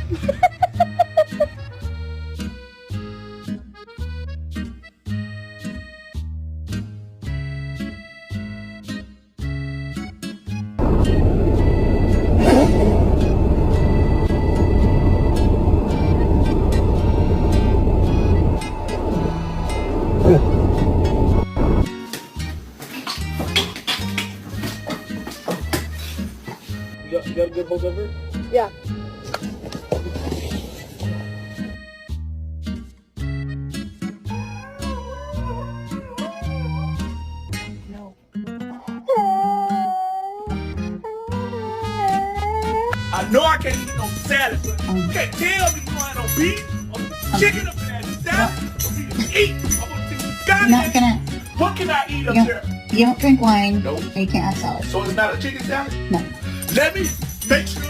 You got a good boat over? Yeah. No. I know I can't eat no salad, but you can't tell me you want no beef or chicken up in that salad. For me to eat, I want to see what got You're not it. gonna. What can I eat up You there? you don't drink wine. Nope. And you can't have salad. So it's not a chicken salad? No. Let me make sure.